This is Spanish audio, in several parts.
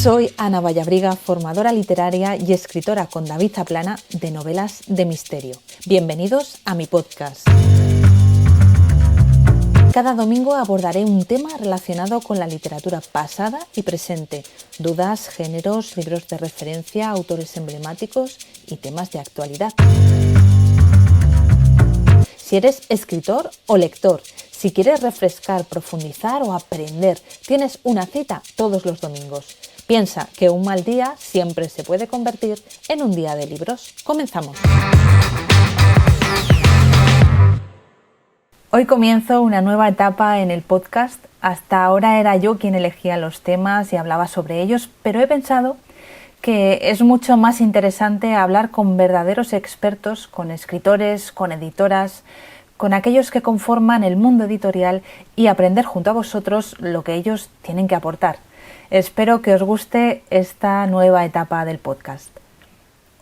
Soy Ana Vallabriga, formadora literaria y escritora con David Zaplana de novelas de misterio. Bienvenidos a mi podcast. Cada domingo abordaré un tema relacionado con la literatura pasada y presente, dudas, géneros, libros de referencia, autores emblemáticos y temas de actualidad. Si eres escritor o lector, si quieres refrescar, profundizar o aprender, tienes una cita todos los domingos. Piensa que un mal día siempre se puede convertir en un día de libros. Comenzamos. Hoy comienzo una nueva etapa en el podcast. Hasta ahora era yo quien elegía los temas y hablaba sobre ellos, pero he pensado que es mucho más interesante hablar con verdaderos expertos, con escritores, con editoras, con aquellos que conforman el mundo editorial y aprender junto a vosotros lo que ellos tienen que aportar. Espero que os guste esta nueva etapa del podcast.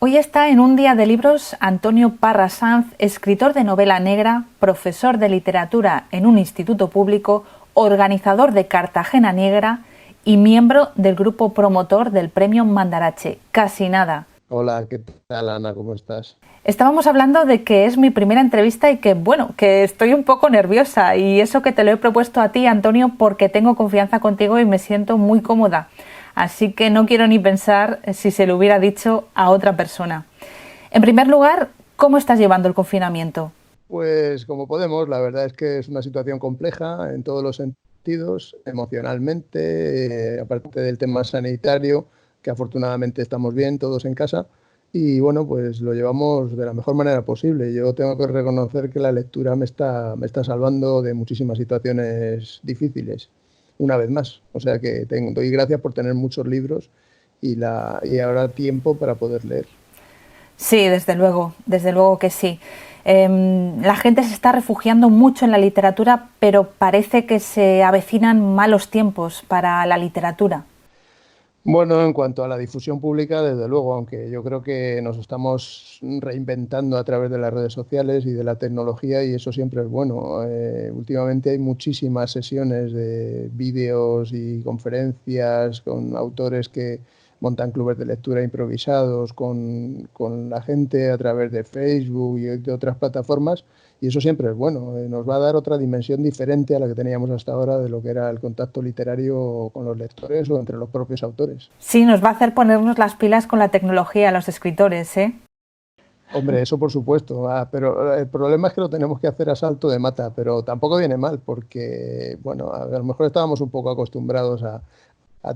Hoy está en un día de libros Antonio Parra Sanz, escritor de novela negra, profesor de literatura en un instituto público, organizador de Cartagena Negra y miembro del grupo promotor del premio Mandarache. Casi nada. Hola, ¿qué tal, Ana? ¿Cómo estás? Estábamos hablando de que es mi primera entrevista y que estoy un poco nerviosa, y eso que te lo he propuesto a ti, Antonio, porque tengo confianza contigo y me siento muy cómoda. Así que no quiero ni pensar si se lo hubiera dicho a otra persona. En primer lugar, ¿cómo estás llevando el confinamiento? Pues como podemos, la verdad es que es una situación compleja en todos los sentidos, emocionalmente, aparte del tema sanitario, que afortunadamente estamos bien todos en casa. Y bueno, pues lo llevamos de la mejor manera posible. Yo tengo que reconocer que la lectura me está salvando de muchísimas situaciones difíciles, una vez más. O sea que doy gracias por tener muchos libros y ahora tiempo para poder leer. Sí, desde luego que sí. La gente se está refugiando mucho en la literatura, pero parece que se avecinan malos tiempos para la literatura. Bueno, en cuanto a la difusión pública, desde luego, aunque yo creo que nos estamos reinventando a través de las redes sociales y de la tecnología, y eso siempre es bueno. Últimamente hay muchísimas sesiones de vídeos y conferencias con autores que montan clubes de lectura improvisados con la gente a través de Facebook y de otras plataformas, y eso siempre es bueno. Nos va a dar otra dimensión diferente a la que teníamos hasta ahora de lo que era el contacto literario con los lectores o entre los propios autores. Sí, nos va a hacer ponernos las pilas con la tecnología a los escritores, ¿eh? Hombre, eso por supuesto, pero el problema es que lo tenemos que hacer a salto de mata, pero tampoco viene mal porque, bueno, a lo mejor estábamos un poco acostumbrados a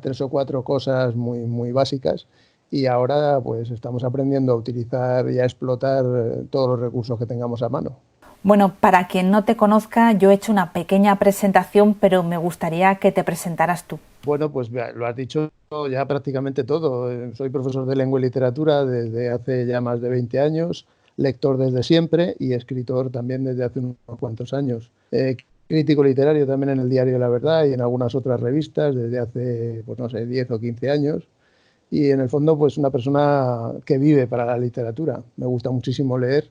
3 o 4 cosas muy, muy básicas, y ahora pues estamos aprendiendo a utilizar y a explotar todos los recursos que tengamos a mano. Bueno, para quien no te conozca, yo he hecho una pequeña presentación, pero me gustaría que te presentaras tú. Bueno, pues lo has dicho ya prácticamente todo. Soy profesor de lengua y literatura desde hace ya más de 20 años, lector desde siempre y escritor también desde hace unos cuantos años. Crítico literario también en el diario La Verdad y en algunas otras revistas desde hace, pues no sé, 10 o 15 años. Y en el fondo, pues una persona que vive para la literatura. Me gusta muchísimo leer.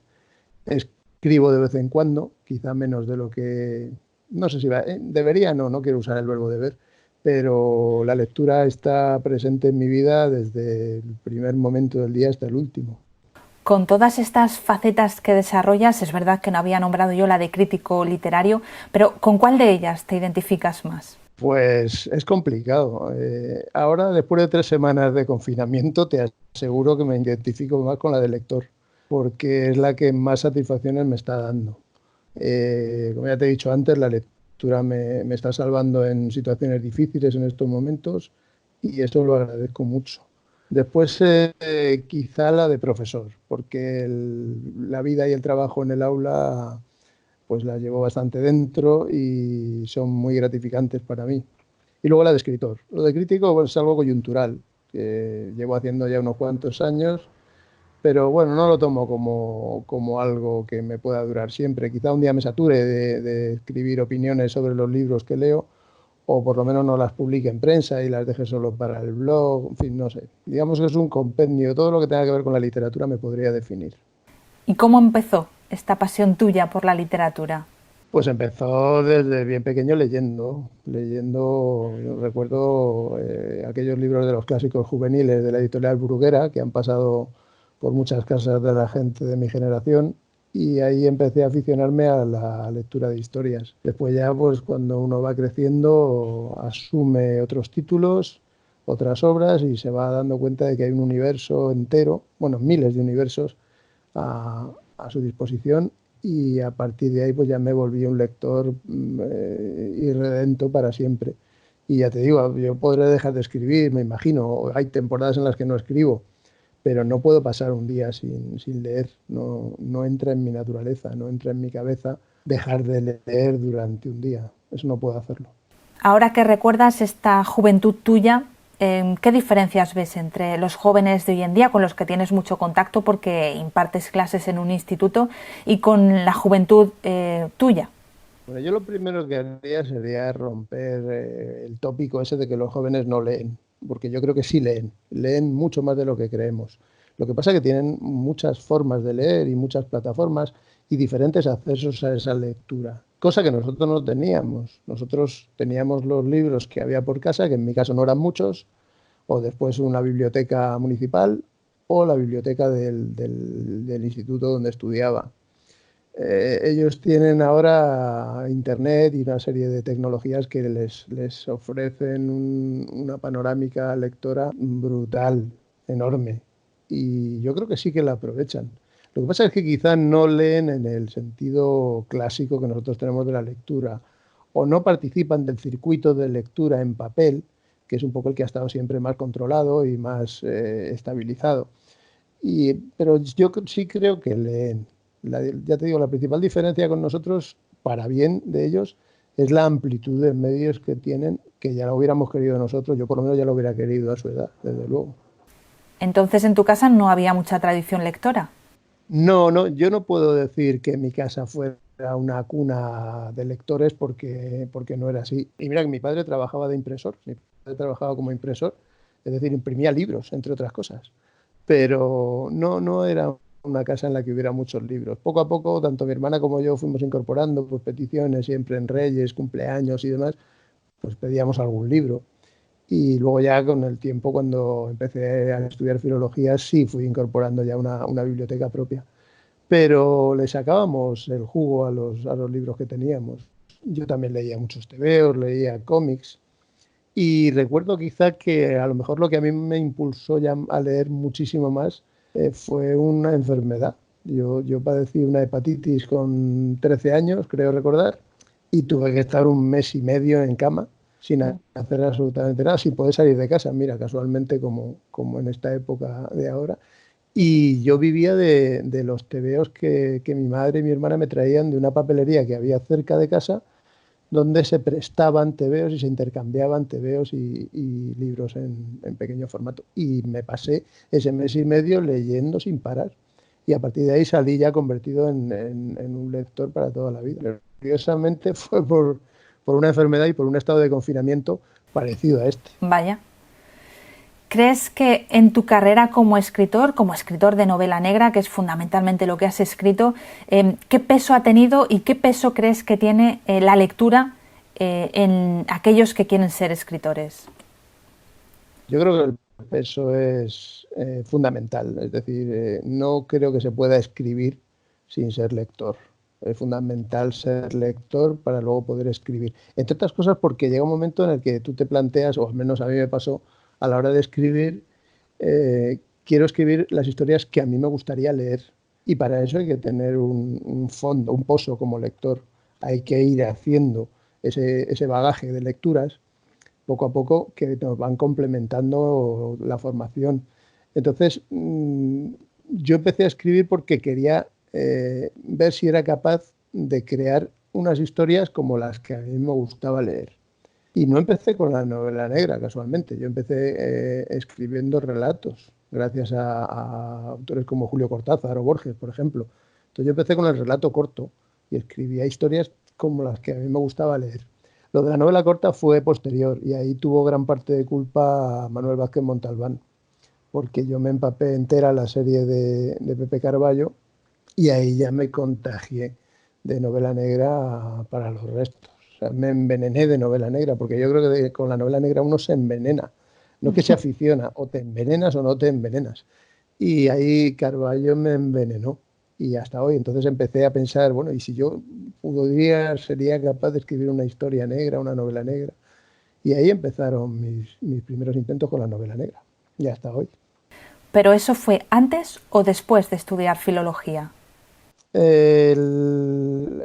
Escribo de vez en cuando, quizá menos de lo que... No sé si debería, no quiero usar el verbo deber, pero la lectura está presente en mi vida desde el primer momento del día hasta el último. Con todas estas facetas que desarrollas, es verdad que no había nombrado yo la de crítico literario, pero ¿con cuál de ellas te identificas más? Pues es complicado. Ahora, después de 3 semanas de confinamiento, te aseguro que me identifico más con la de lector, porque es la que más satisfacciones me está dando. Como ya te he dicho antes, la lectura me está salvando en situaciones difíciles en estos momentos, y eso lo agradezco mucho. Después, quizá la de profesor, porque la vida y el trabajo en el aula pues la llevo bastante dentro y son muy gratificantes para mí. Y luego la de escritor. Lo de crítico pues, es algo coyuntural, que llevo haciendo ya unos cuantos años, pero bueno, no lo tomo como algo que me pueda durar siempre. Quizá un día me sature de escribir opiniones sobre los libros que leo, o por lo menos no las publique en prensa y las deje solo para el blog, en fin, no sé. Digamos que es un compendio, todo lo que tenga que ver con la literatura me podría definir. ¿Y cómo empezó esta pasión tuya por la literatura? Pues empezó desde bien pequeño leyendo, yo recuerdo aquellos libros de los clásicos juveniles de la editorial Bruguera, que han pasado por muchas casas de la gente de mi generación, y ahí empecé a aficionarme a la lectura de historias. Después ya, pues cuando uno va creciendo, asume otros títulos, otras obras, y se va dando cuenta de que hay un universo entero, bueno, miles de universos a su disposición, y a partir de ahí pues ya me volví un lector irredento para siempre. Y ya te digo, yo podré dejar de escribir, me imagino, hay temporadas en las que no escribo, pero no puedo pasar un día sin leer, no entra en mi naturaleza, no entra en mi cabeza dejar de leer durante un día, eso no puedo hacerlo. Ahora que recuerdas esta juventud tuya, ¿qué diferencias ves entre los jóvenes de hoy en día, con los que tienes mucho contacto porque impartes clases en un instituto, y con la juventud tuya? Bueno, yo lo primero que haría sería romper el tópico ese de que los jóvenes no leen, porque yo creo que sí leen mucho más de lo que creemos. Lo que pasa es que tienen muchas formas de leer y muchas plataformas y diferentes accesos a esa lectura, cosa que nosotros no teníamos. Nosotros teníamos los libros que había por casa, que en mi caso no eran muchos, o después una biblioteca municipal o la biblioteca del instituto donde estudiaba. Ellos tienen ahora internet y una serie de tecnologías que les ofrecen una panorámica lectora brutal, enorme. Y yo creo que sí que la aprovechan. Lo que pasa es que quizás no leen en el sentido clásico que nosotros tenemos de la lectura, o no participan del circuito de lectura en papel, que es un poco el que ha estado siempre más controlado y más estabilizado. Pero yo sí creo que leen. Ya te digo, la principal diferencia con nosotros, para bien de ellos, es la amplitud de medios que tienen, que ya lo hubiéramos querido nosotros. Yo por lo menos ya lo hubiera querido a su edad, desde luego. Entonces, en tu casa no había mucha tradición lectora. No, yo no puedo decir que mi casa fuera una cuna de lectores porque no era así. Y mira que mi padre trabajaba de impresor, mi padre trabajaba como impresor, es decir, imprimía libros, entre otras cosas. Pero no era una casa en la que hubiera muchos libros. Poco a poco, tanto mi hermana como yo fuimos incorporando pues, peticiones siempre en Reyes, cumpleaños y demás, pues pedíamos algún libro. Y luego ya con el tiempo, cuando empecé a estudiar filología, sí fui incorporando ya una biblioteca propia. Pero le sacábamos el jugo a los libros que teníamos. Yo también leía muchos tebeos, leía cómics. Y recuerdo quizá que a lo mejor lo que a mí me impulsó ya a leer muchísimo más fue una enfermedad. Yo padecí una hepatitis con 13 años, creo recordar, y tuve que estar un mes y medio en cama sin hacer absolutamente nada, sin poder salir de casa, mira, casualmente como en esta época de ahora. Y yo vivía de los tebeos que mi madre y mi hermana me traían de una papelería que había cerca de casa, donde se prestaban tebeos y se intercambiaban tebeos y libros en pequeño formato. Y me pasé ese mes y medio leyendo sin parar. Y a partir de ahí salí ya convertido en un lector para toda la vida. Pero curiosamente fue por una enfermedad y por un estado de confinamiento parecido a este. Vaya. ¿Crees que en tu carrera como escritor de novela negra, que es fundamentalmente lo que has escrito, qué peso ha tenido y qué peso crees que tiene la lectura en aquellos que quieren ser escritores? Yo creo que el peso es fundamental. Es decir, no creo que se pueda escribir sin ser lector. Es fundamental ser lector para luego poder escribir. Entre otras cosas porque llega un momento en el que tú te planteas, o al menos a mí me pasó, a la hora de escribir, quiero escribir las historias que a mí me gustaría leer. Y para eso hay que tener un fondo, un pozo como lector. Hay que ir haciendo ese bagaje de lecturas poco a poco que nos van complementando la formación. Entonces, yo empecé a escribir porque quería ver si era capaz de crear unas historias como las que a mí me gustaba leer. Y no empecé con la novela negra, casualmente. Yo empecé escribiendo relatos, gracias a autores como Julio Cortázar o Borges, por ejemplo. Entonces yo empecé con el relato corto y escribía historias como las que a mí me gustaba leer. Lo de la novela corta fue posterior y ahí tuvo gran parte de culpa Manuel Vázquez Montalbán, porque yo me empapé entera la serie de Pepe Carballo y ahí ya me contagié de novela negra para los restos. O sea, me envenené de novela negra, porque yo creo que con la novela negra uno se envenena. No es que se aficiona, o te envenenas o no te envenenas. Y ahí Carballo me envenenó. Y hasta hoy, entonces empecé a pensar, bueno, ¿y si yo sería capaz de escribir una historia negra, una novela negra? Y ahí empezaron mis primeros intentos con la novela negra. Y hasta hoy. ¿Pero eso fue antes o después de estudiar filología? El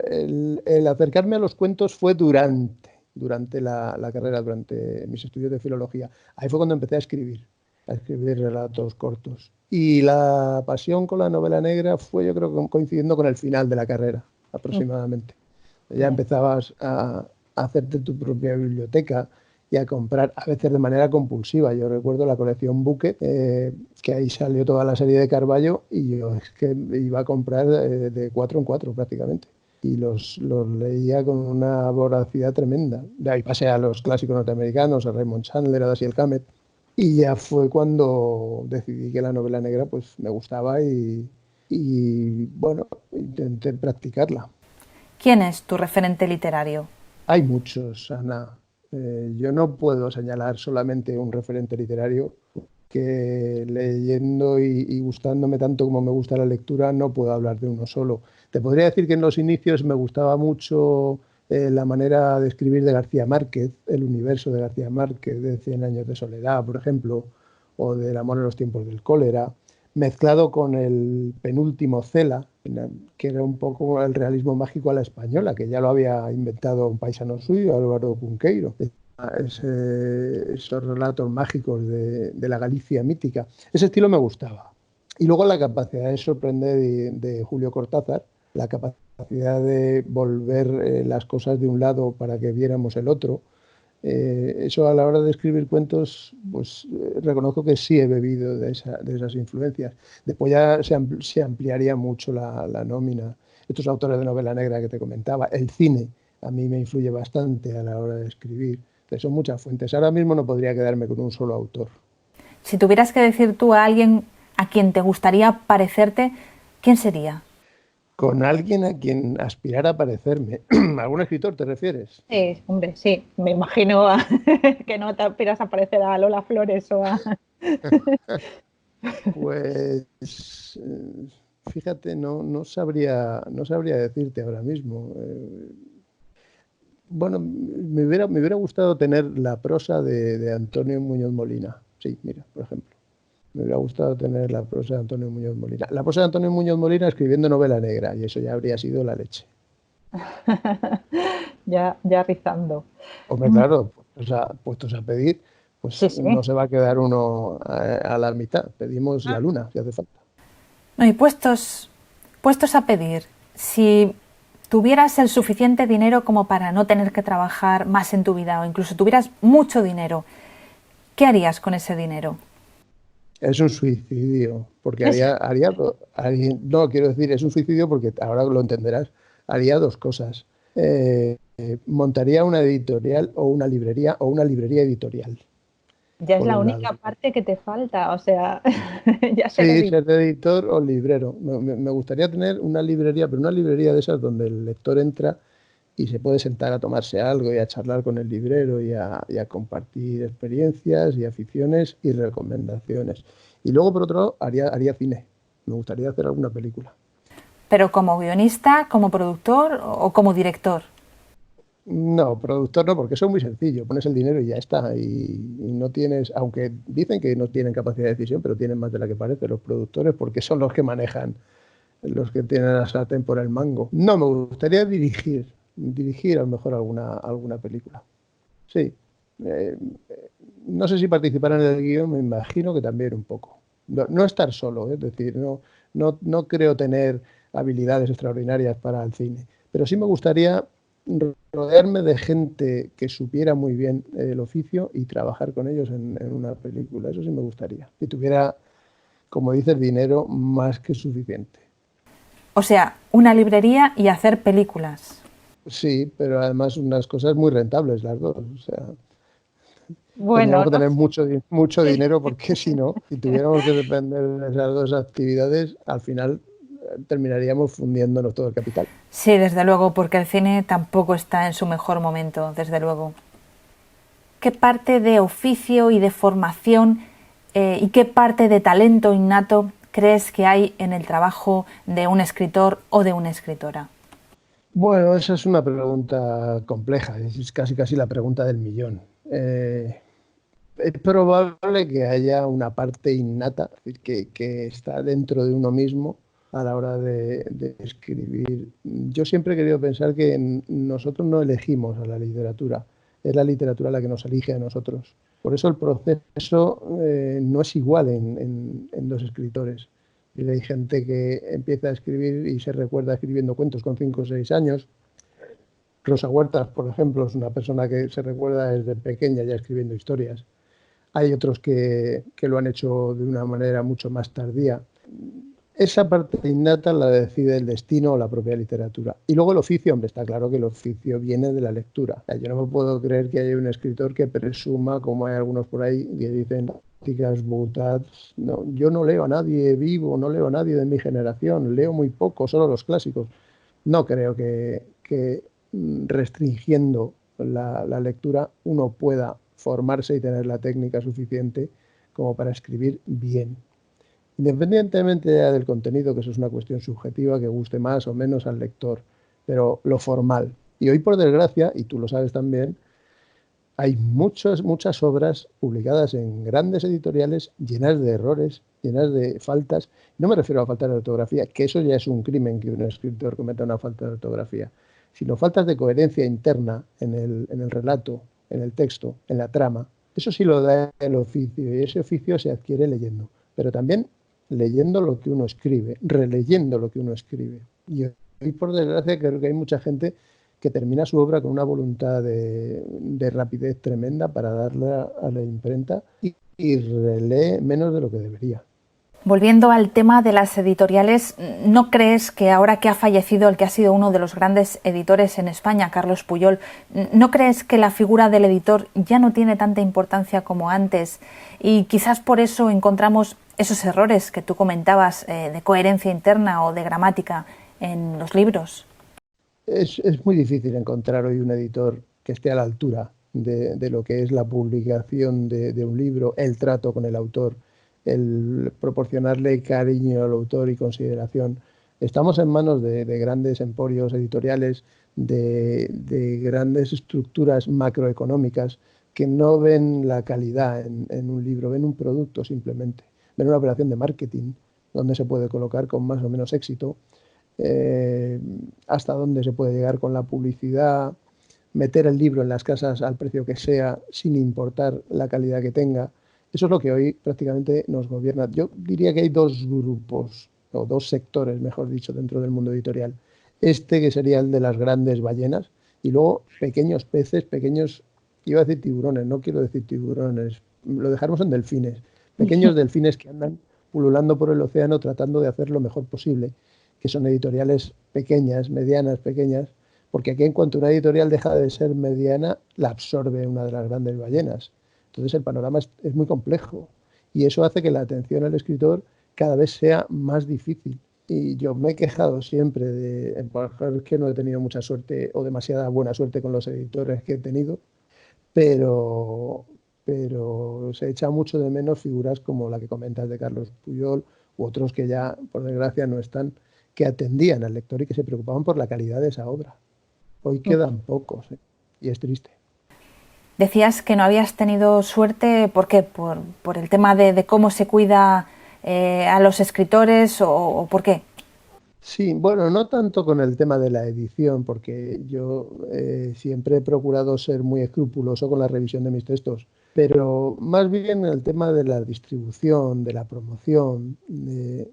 acercarme a los cuentos fue durante la carrera, durante mis estudios de filología. Ahí fue cuando empecé a escribir relatos cortos. Y la pasión con la novela negra fue, yo creo, coincidiendo con el final de la carrera, aproximadamente. Ya Bien. empezabas a hacerte tu propia biblioteca y a comprar, a veces de manera compulsiva. Yo recuerdo la colección Buque, que ahí salió toda la serie de Carballo y yo es que iba a comprar de cuatro en cuatro prácticamente. Y los leía con una voracidad tremenda. De ahí pasé a los clásicos norteamericanos, a Raymond Chandler, a Dashiell Hammett. Y ya fue cuando decidí que la novela negra pues me gustaba y bueno, intenté practicarla. ¿Quién es tu referente literario? Hay muchos, Ana. Yo no puedo señalar solamente un referente literario que leyendo y gustándome tanto como me gusta la lectura, no puedo hablar de uno solo. Te podría decir que en los inicios me gustaba mucho la manera de escribir de García Márquez, el universo de García Márquez, de Cien años de soledad, por ejemplo, o del amor en los tiempos del cólera, mezclado con el penúltimo Cela, que era un poco el realismo mágico a la española, que ya lo había inventado un paisano suyo, Álvaro Cunqueiro. Esos relatos mágicos de la Galicia mítica. Ese estilo me gustaba. Y luego la capacidad de sorprender de Julio Cortázar, la capacidad de volver las cosas de un lado para que viéramos el otro. Eso a la hora de escribir cuentos, pues reconozco que sí he bebido de esas influencias. Después ya se ampliaría mucho la nómina. Estos autores de novela negra que te comentaba, el cine a mí me influye bastante a la hora de escribir. Entonces, son muchas fuentes. Ahora mismo no podría quedarme con un solo autor. Si tuvieras que decir tú a alguien a quien te gustaría parecerte, ¿quién sería? Con alguien a quien aspirar a parecerme. ¿Algún escritor te refieres? Sí, hombre, sí. Me imagino que no te aspiras a parecer a Lola Flores o a... Pues fíjate, no sabría decirte ahora mismo. Bueno, me hubiera gustado tener la prosa de Antonio Muñoz Molina. Sí, mira, por ejemplo. Me hubiera gustado tener la prosa de Antonio Muñoz Molina. La prosa de Antonio Muñoz Molina escribiendo novela negra, y eso ya habría sido la leche. ya rizando. Hombre, claro, puestos a pedir, pues Sí, sí. no se va a quedar uno a la mitad. Pedimos la luna, si hace falta. No, y puestos a pedir, si tuvieras el suficiente dinero como para no tener que trabajar más en tu vida o incluso tuvieras mucho dinero, ¿qué harías con ese dinero? Es un suicidio, porque no, quiero decir, es un suicidio porque ahora lo entenderás, haría dos cosas. Montaría una editorial o una librería editorial, Ya es por la un única lado. parte que te falta, o sea, ya ser Sí, editor. ser editor o librero. Me gustaría tener una librería, pero una librería de esas donde el lector entra y se puede sentar a tomarse algo y a charlar con el librero y a compartir experiencias y aficiones y recomendaciones. Y luego, por otro lado, haría cine. Me gustaría hacer alguna película. ¿Pero como guionista, como productor o como director? No, productor no, porque eso es muy sencillo. Pones el dinero y ya está. Y no tienes, aunque dicen que no tienen capacidad de decisión, pero tienen más de la que parece los productores, porque son los que manejan, los que tienen la sartén por el mango. No, me gustaría dirigir a lo mejor alguna película. Sí. Eh, no sé si participar en el guión, me imagino que también un poco. No estar solo, es decir, no creo tener habilidades extraordinarias para el cine, pero sí me gustaría rodearme de gente que supiera muy bien el oficio y trabajar con ellos en una película. Eso sí me gustaría. Si tuviera, como dices, dinero más que suficiente. O sea, una librería y hacer películas. Sí, pero además unas cosas muy rentables las dos. O sea, Bueno, tendríamos que no tener sé. mucho dinero porque si no, si tuviéramos que depender de esas dos actividades, al final terminaríamos fundiéndonos todo el capital. Sí, desde luego, porque el cine tampoco está en su mejor momento, desde luego. ¿Qué parte de oficio y de formación y qué parte de talento innato crees que hay en el trabajo de un escritor o de una escritora? Bueno, esa es una pregunta compleja, es casi la pregunta del millón. Es probable que haya una parte innata que está dentro de uno mismo a la hora de escribir. Yo siempre he querido pensar que nosotros no elegimos a la literatura, es la literatura la que nos elige a nosotros. Por eso el proceso no es igual en los escritores. Y hay gente que empieza a escribir y se recuerda escribiendo cuentos con 5 o 6 años. Rosa Huertas, por ejemplo, es una persona que se recuerda desde pequeña ya escribiendo historias. Hay otros que lo han hecho de una manera mucho más tardía. Esa parte innata la decide el destino o la propia literatura. Y luego el oficio, hombre, está claro que el oficio viene de la lectura. O sea, yo no me puedo creer que haya un escritor que presuma, como hay algunos por ahí, que dicen ticas, butats. No, yo no leo a nadie vivo, no leo a nadie de mi generación, leo muy poco, solo los clásicos. No creo que restringiendo la lectura uno pueda formarse y tener la técnica suficiente como para escribir bien. Independientemente ya del contenido, que eso es una cuestión subjetiva, que guste más o menos al lector, pero lo formal. Y hoy, por desgracia, y tú lo sabes también, hay muchas obras publicadas en grandes editoriales llenas de errores, llenas de faltas. No me refiero a faltas de ortografía, que eso ya es un crimen que un escritor cometa una falta de ortografía, sino faltas de coherencia interna en el relato, en el texto, en la trama. Eso sí lo da el oficio, y ese oficio se adquiere leyendo, pero también leyendo lo que uno escribe, releyendo lo que uno escribe. Y hoy, por desgracia, creo que hay mucha gente que termina su obra con una voluntad de rapidez tremenda para darla a la imprenta y relee menos de lo que debería. Volviendo al tema de las editoriales, ¿no crees que ahora que ha fallecido el que ha sido uno de los grandes editores en España, Carlos Puyol, ¿no crees que la figura del editor ya no tiene tanta importancia como antes? Y quizás por eso encontramos esos errores que tú comentabas de coherencia interna o de gramática en los libros. Es muy difícil encontrar hoy un editor que esté a la altura de lo que es la publicación de un libro, el trato con el autor, el proporcionarle cariño al autor y consideración. Estamos en manos de grandes emporios editoriales, de grandes estructuras macroeconómicas que no ven la calidad en un libro, ven un producto simplemente, ven una operación de marketing donde se puede colocar con más o menos éxito, hasta dónde se puede llegar con la publicidad, meter el libro en las casas al precio que sea, sin importar la calidad que tenga. Eso es lo que hoy prácticamente nos gobierna. Yo diría que hay dos grupos, o dos sectores, mejor dicho, dentro del mundo editorial. Este que sería el de las grandes ballenas, y luego pequeños peces, pequeños, iba a decir tiburones, no quiero decir tiburones, lo dejaremos en delfines, pequeños delfines que andan pululando por el océano tratando de hacer lo mejor posible, que son editoriales pequeñas, medianas, pequeñas, porque aquí en cuanto una editorial deja de ser mediana, la absorbe una de las grandes ballenas. Entonces el panorama es muy complejo y eso hace que la atención al escritor cada vez sea más difícil. Y yo me he quejado siempre es que no he tenido mucha suerte o demasiada buena suerte con los editores que he tenido, pero se echa mucho de menos figuras como la que comentas de Carlos Puyol u otros que ya, por desgracia, no están, que atendían al lector y que se preocupaban por la calidad de esa obra. Hoy quedan pocos, y es triste. Decías que no habías tenido suerte, ¿por qué? ¿Por el tema de cómo se cuida a los escritores o por qué? Sí, bueno, no tanto con el tema de la edición, porque yo siempre he procurado ser muy escrupuloso con la revisión de mis textos, pero más bien el tema de la distribución, de la promoción, de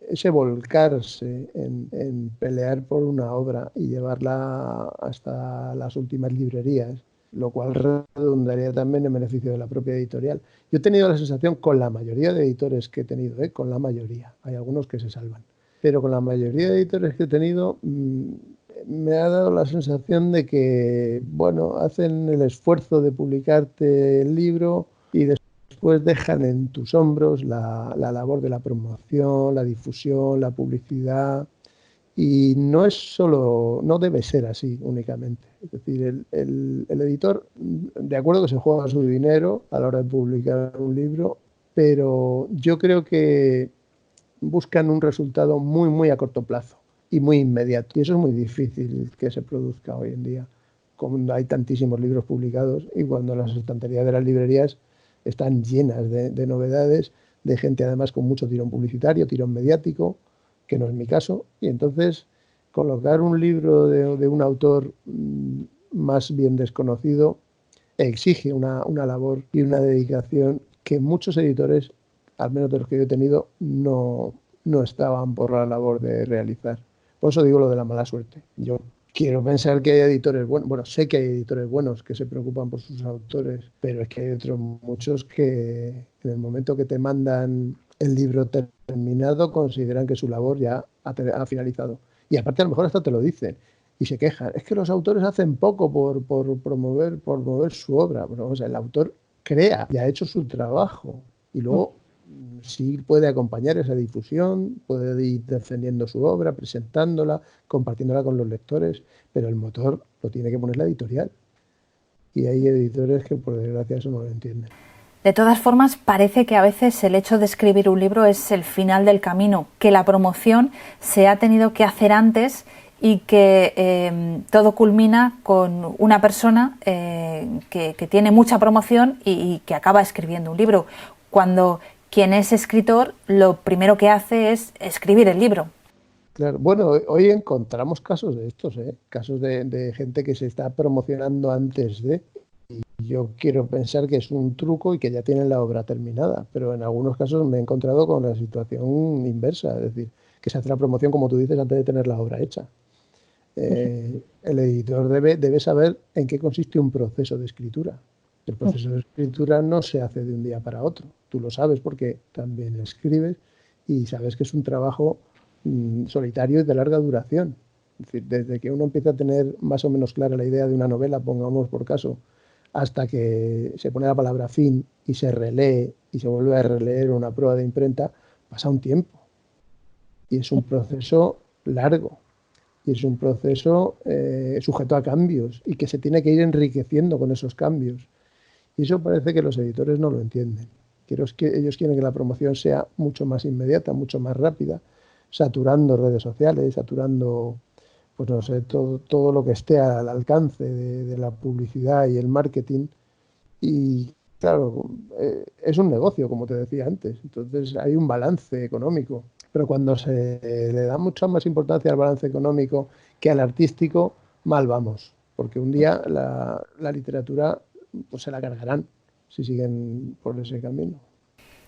ese volcarse en pelear por una obra y llevarla hasta las últimas librerías, lo cual redundaría también en beneficio de la propia editorial. Yo he tenido la sensación con la mayoría de editores que he tenido, con la mayoría, hay algunos que se salvan, pero con la mayoría de editores que he tenido me ha dado la sensación de que, bueno, hacen el esfuerzo de publicarte el libro y después después dejan en tus hombros la labor de la promoción, la difusión, la publicidad. Y no es solo, no debe ser así únicamente. Es decir, el editor, de acuerdo que se juega su dinero a la hora de publicar un libro, pero yo creo que buscan un resultado muy, muy a corto plazo y muy inmediato. Y eso es muy difícil que se produzca hoy en día, cuando hay tantísimos libros publicados y cuando las estanterías de las librerías están llenas de novedades, de gente además con mucho tirón publicitario, tirón mediático, que no es mi caso, y entonces colocar un libro de un autor más bien desconocido exige una labor y una dedicación que muchos editores, al menos de los que yo he tenido, no estaban por la labor de realizar. Por eso digo lo de la mala suerte. Yo quiero pensar que hay editores buenos, bueno, sé que hay editores buenos que se preocupan por sus autores, pero es que hay otros muchos que en el momento que te mandan el libro terminado consideran que su labor ya ha finalizado. Y aparte a lo mejor hasta te lo dicen y se quejan. Es que los autores hacen poco por promover su obra. Bueno, o sea, el autor crea y ha hecho su trabajo y luego sí puede acompañar esa difusión, puede ir defendiendo su obra, presentándola, compartiéndola con los lectores, pero el motor lo tiene que poner la editorial. Y hay editores que por desgracia eso no lo entienden. De todas formas, parece que a veces el hecho de escribir un libro es el final del camino, que la promoción se ha tenido que hacer antes y que todo culmina con una persona que tiene mucha promoción y que acaba escribiendo un libro, cuando quien es escritor lo primero que hace es escribir el libro. Claro. Bueno, hoy encontramos casos de estos, casos de gente que se está promocionando antes de... Yo quiero pensar que es un truco y que ya tienen la obra terminada, pero en algunos casos me he encontrado con la situación inversa, es decir, que se hace la promoción, como tú dices, antes de tener la obra hecha. El editor debe saber en qué consiste un proceso de escritura. El proceso de escritura no se hace de un día para otro. Tú lo sabes porque también escribes y sabes que es un trabajo solitario y de larga duración. Es decir, desde que uno empieza a tener más o menos clara la idea de una novela, pongamos por caso, hasta que se pone la palabra fin y se relee y se vuelve a releer una prueba de imprenta, pasa un tiempo. Y es un proceso largo. Y es un proceso sujeto a cambios y que se tiene que ir enriqueciendo con esos cambios. Y eso parece que los editores no lo entienden. Ellos quieren que la promoción sea mucho más inmediata, mucho más rápida, saturando redes sociales, saturando, pues no sé, todo lo que esté al alcance de la publicidad y el marketing. Y claro, es un negocio, como te decía antes. Entonces hay un balance económico. Pero cuando se le da mucha más importancia al balance económico que al artístico, mal vamos. Porque un día la literatura pues se la cargarán si siguen por ese camino.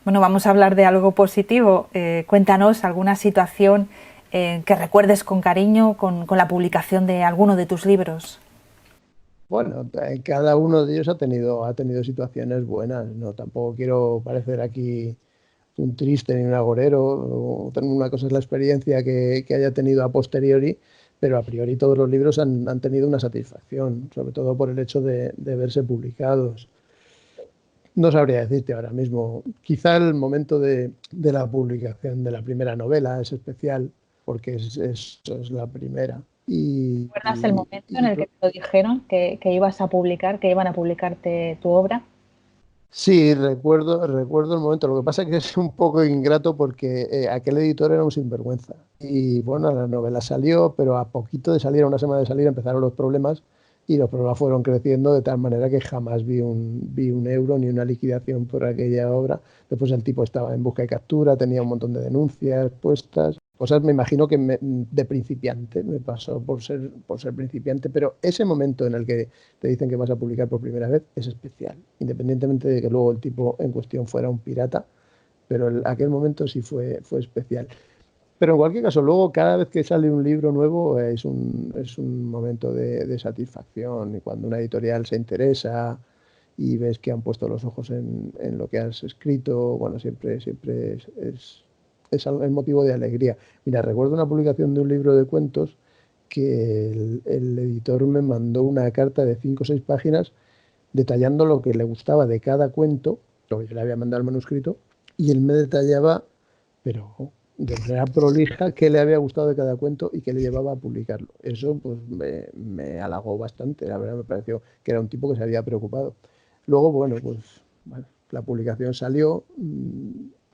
Bueno, vamos a hablar de algo positivo. Cuéntanos alguna situación que recuerdes con cariño con la publicación de alguno de tus libros. Bueno, cada uno de ellos ha tenido situaciones buenas. No, tampoco quiero parecer aquí un triste ni un agorero. Una cosa es la experiencia que haya tenido a posteriori, pero a priori todos los libros han tenido una satisfacción, sobre todo por el hecho de verse publicados. No sabría decirte ahora mismo. Quizá el momento de la publicación de la primera novela es especial, porque es la primera. ¿Recuerdas el momento en el que te lo dijeron que ibas a publicar, que iban a publicarte tu obra? Sí, recuerdo el momento. Lo que pasa es que es un poco ingrato porque aquel editor era un sinvergüenza. Y bueno, la novela salió, pero a poquito de salir, a una semana de salir, empezaron los problemas y los problemas fueron creciendo de tal manera que jamás vi un euro ni una liquidación por aquella obra. Después el tipo estaba en busca y captura, tenía un montón de denuncias puestas. Cosas, me imagino que de principiante, me pasó por ser principiante, pero ese momento en el que te dicen que vas a publicar por primera vez es especial, independientemente de que luego el tipo en cuestión fuera un pirata, pero aquel momento sí fue especial. Pero en cualquier caso, luego cada vez que sale un libro nuevo es un momento de satisfacción, y cuando una editorial se interesa y ves que han puesto los ojos en lo que has escrito, bueno, siempre es el motivo de alegría. Mira, recuerdo una publicación de un libro de cuentos que el editor me mandó una carta de 5 o 6 páginas detallando lo que le gustaba de cada cuento Luego yo le había mandado el manuscrito y él me detallaba, pero de manera prolija, qué le había gustado de cada cuento y qué le llevaba a publicarlo. Eso pues me halagó bastante, la verdad me pareció que era un tipo que se había preocupado. Luego, bueno, la publicación salió,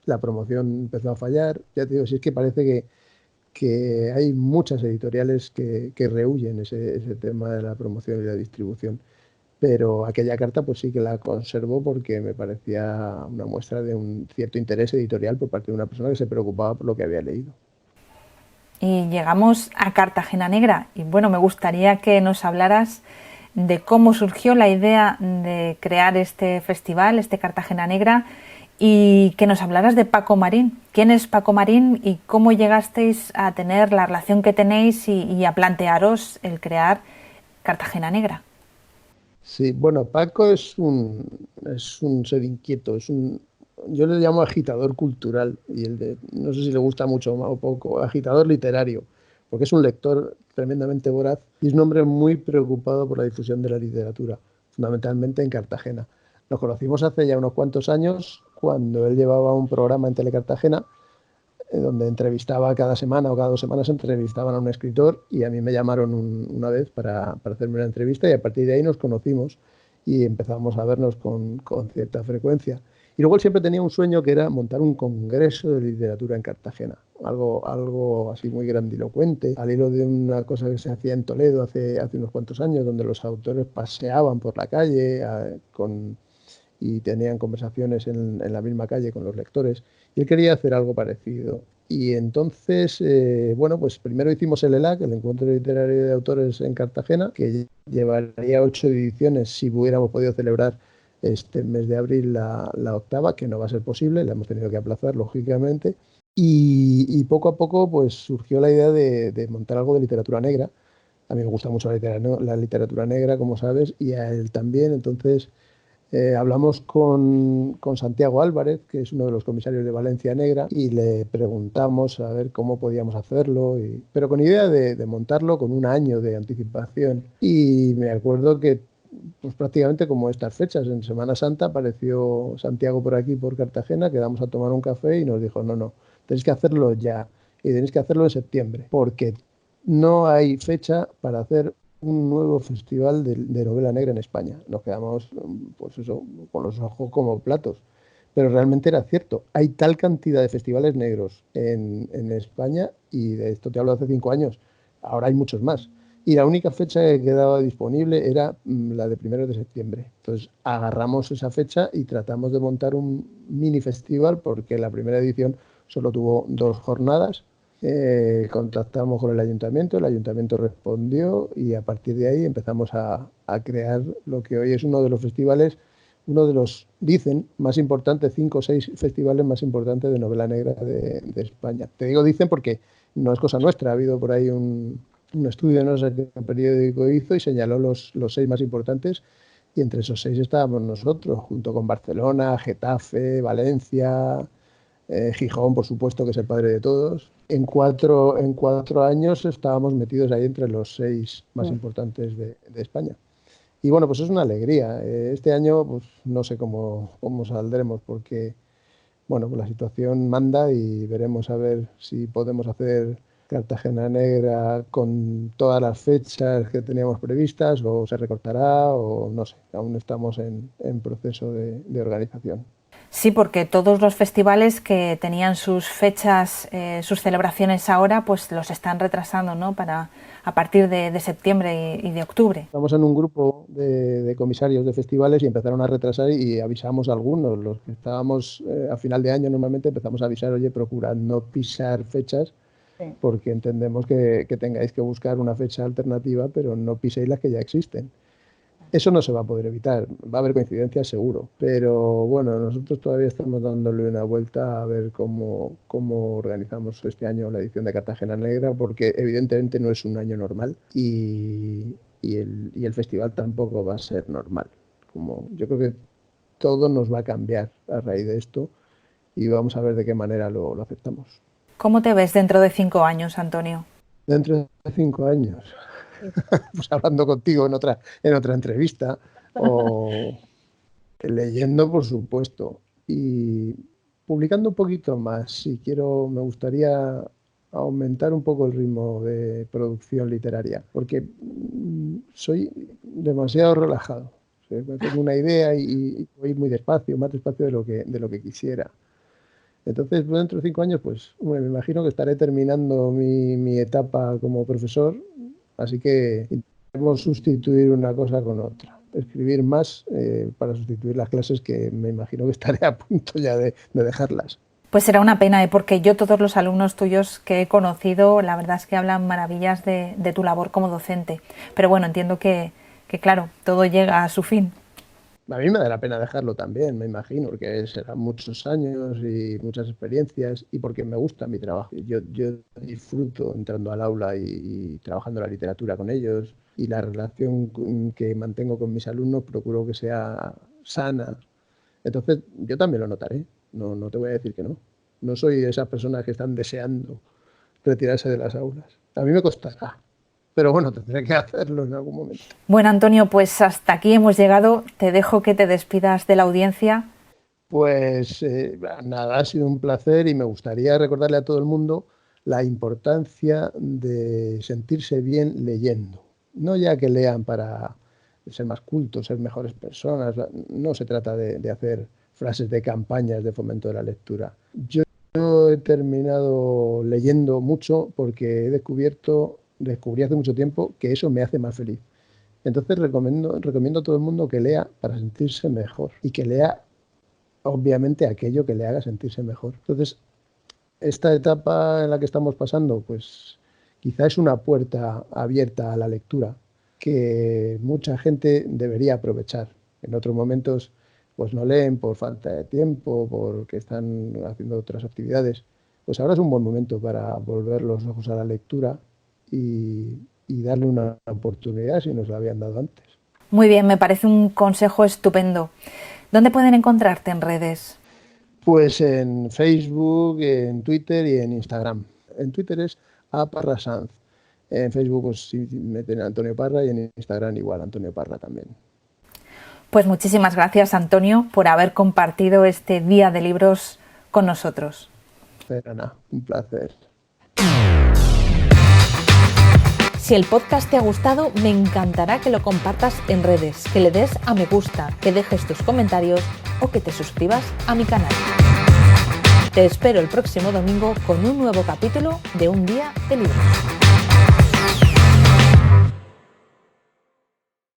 la promoción empezó a fallar, ya te digo, si es que parece que hay muchas editoriales que rehuyen ese tema de la promoción y la distribución. Pero aquella carta pues sí que la conservo porque me parecía una muestra de un cierto interés editorial por parte de una persona que se preocupaba por lo que había leído. Y llegamos a Cartagena Negra y bueno, me gustaría que nos hablaras de cómo surgió la idea de crear este festival, este Cartagena Negra, y que nos hablaras de Paco Marín. ¿Quién es Paco Marín y cómo llegasteis a tener la relación que tenéis y a plantearos el crear Cartagena Negra? Sí, bueno, Paco es un ser inquieto, yo le llamo agitador cultural y no sé si le gusta mucho o poco, agitador literario, porque es un lector tremendamente voraz y es un hombre muy preocupado por la difusión de la literatura, fundamentalmente en Cartagena. Nos conocimos hace ya unos cuantos años cuando él llevaba un programa en Telecartagena donde entrevistaba cada semana o cada 2 semanas entrevistaban a un escritor y a mí me llamaron una vez para hacerme una entrevista y a partir de ahí nos conocimos y empezamos a vernos con cierta frecuencia. Y luego él siempre tenía un sueño que era montar un congreso de literatura en Cartagena, algo así muy grandilocuente, al hilo de una cosa que se hacía en Toledo hace unos cuantos años, donde los autores paseaban por la calle y tenían conversaciones en la misma calle con los lectores. Y él quería hacer algo parecido. Y entonces, bueno, pues primero hicimos el ELAC, el Encuentro Literario de Autores en Cartagena, que llevaría 8 ediciones si hubiéramos podido celebrar este mes de abril la octava, que no va a ser posible, la hemos tenido que aplazar, lógicamente. Y poco a poco pues surgió la idea de montar algo de literatura negra. A mí me gusta mucho la literatura negra, como sabes, y a él también. Entonces hablamos con Santiago Álvarez, que es uno de los comisarios de Valencia Negra, y le preguntamos a ver cómo podíamos hacerlo, pero con idea de montarlo con un año de anticipación. Y me acuerdo que pues prácticamente como estas fechas, en Semana Santa, apareció Santiago por aquí, por Cartagena, quedamos a tomar un café y nos dijo, no, tenéis que hacerlo ya y tenéis que hacerlo en septiembre, porque no hay fecha para hacer un nuevo festival de novela negra en España. Nos quedamos, pues eso, con los ojos como platos. Pero realmente era cierto. Hay tal cantidad de festivales negros en España, y de esto te hablo hace 5 años, ahora hay muchos más. Y la única fecha que quedaba disponible era la de 1 de septiembre. Entonces agarramos esa fecha y tratamos de montar un mini festival, porque la primera edición solo tuvo 2 jornadas. Contactamos con el ayuntamiento respondió y a partir de ahí empezamos a crear lo que hoy es uno de los festivales, uno de los, dicen, más importantes, 5 o 6 festivales más importantes de novela negra de España. Te digo dicen porque no es cosa nuestra, ha habido por ahí un estudio, no sé qué periódico hizo y señaló los 6 más importantes y entre esos 6 estábamos nosotros, junto con Barcelona, Getafe, Valencia, Gijón, por supuesto, que es el padre de todos. En cuatro años estábamos metidos ahí entre los 6 más importantes de España. Y bueno, pues es una alegría. Este año pues no sé cómo saldremos porque bueno, pues la situación manda y veremos a ver si podemos hacer Cartagena Negra con todas las fechas que teníamos previstas o se recortará o no sé, aún estamos en proceso de organización. Sí, porque todos los festivales que tenían sus fechas, sus celebraciones ahora, pues los están retrasando, ¿no? Para a partir de septiembre y de octubre. Estamos en un grupo de comisarios de festivales y empezaron a retrasar y avisamos a algunos. Los que estábamos a final de año normalmente empezamos a avisar, oye, procurad no pisar fechas porque entendemos que tengáis que buscar una fecha alternativa, pero no piséis las que ya existen. Eso no se va a poder evitar, va a haber coincidencias seguro, pero bueno, nosotros todavía estamos dándole una vuelta a ver cómo organizamos este año la edición de Cartagena Negra, porque evidentemente no es un año normal y el festival tampoco va a ser normal. Yo creo que todo nos va a cambiar a raíz de esto y vamos a ver de qué manera lo aceptamos. ¿Cómo te ves dentro de 5 años, Antonio? Dentro de 5 años, pues hablando contigo en otra entrevista o leyendo, por supuesto. y publicando un poquito más. Si quiero, me gustaría aumentar un poco el ritmo de producción literaria, porque soy demasiado relajado. O sea, tengo una idea y voy a ir muy despacio, más despacio de lo que quisiera. Entonces, pues, dentro de 5 años, pues me imagino que estaré terminando mi etapa como profesor, así que intentemos sustituir una cosa con otra. Escribir más para sustituir las clases que me imagino que estaré a punto ya de dejarlas. Pues será una pena, porque yo todos los alumnos tuyos que he conocido, la verdad es que hablan maravillas de tu labor como docente. Pero bueno, entiendo que claro, todo llega a su fin. A mí me da la pena dejarlo también, me imagino, porque serán muchos años y muchas experiencias y porque me gusta mi trabajo. Yo disfruto entrando al aula y trabajando la literatura con ellos, y la relación que mantengo con mis alumnos procuro que sea sana. Entonces yo también lo notaré, no te voy a decir que no. No soy de esas personas que están deseando retirarse de las aulas. A mí me costará. Pero bueno, tendré que hacerlo en algún momento. Bueno, Antonio, pues hasta aquí hemos llegado. Te dejo que te despidas de la audiencia. Pues nada, ha sido un placer y me gustaría recordarle a todo el mundo la importancia de sentirse bien leyendo. No ya que lean para ser más cultos, ser mejores personas. No se trata de hacer frases de campañas de fomento de la lectura. Yo he terminado leyendo mucho porque descubrí hace mucho tiempo que eso me hace más feliz. Entonces recomiendo a todo el mundo que lea para sentirse mejor y que lea, obviamente, aquello que le haga sentirse mejor. Entonces, esta etapa en la que estamos pasando, pues quizá es una puerta abierta a la lectura que mucha gente debería aprovechar. En otros momentos, pues no leen por falta de tiempo, porque están haciendo otras actividades. Pues ahora es un buen momento para volver los ojos a la lectura y darle una oportunidad si nos la habían dado antes. Muy bien, me parece un consejo estupendo. ¿Dónde pueden encontrarte en redes? Pues en Facebook, en Twitter y en Instagram. En Twitter es @parrasanz. En Facebook pues sí, meten Antonio Parra, y en Instagram igual, Antonio Parra también. Pues muchísimas gracias, Antonio, por haber compartido este Día de Libros con nosotros. Pero nada, un placer. Si el podcast te ha gustado, me encantará que lo compartas en redes, que le des a me gusta, que dejes tus comentarios o que te suscribas a mi canal. Te espero el próximo domingo con un nuevo capítulo de Un Día de Libros.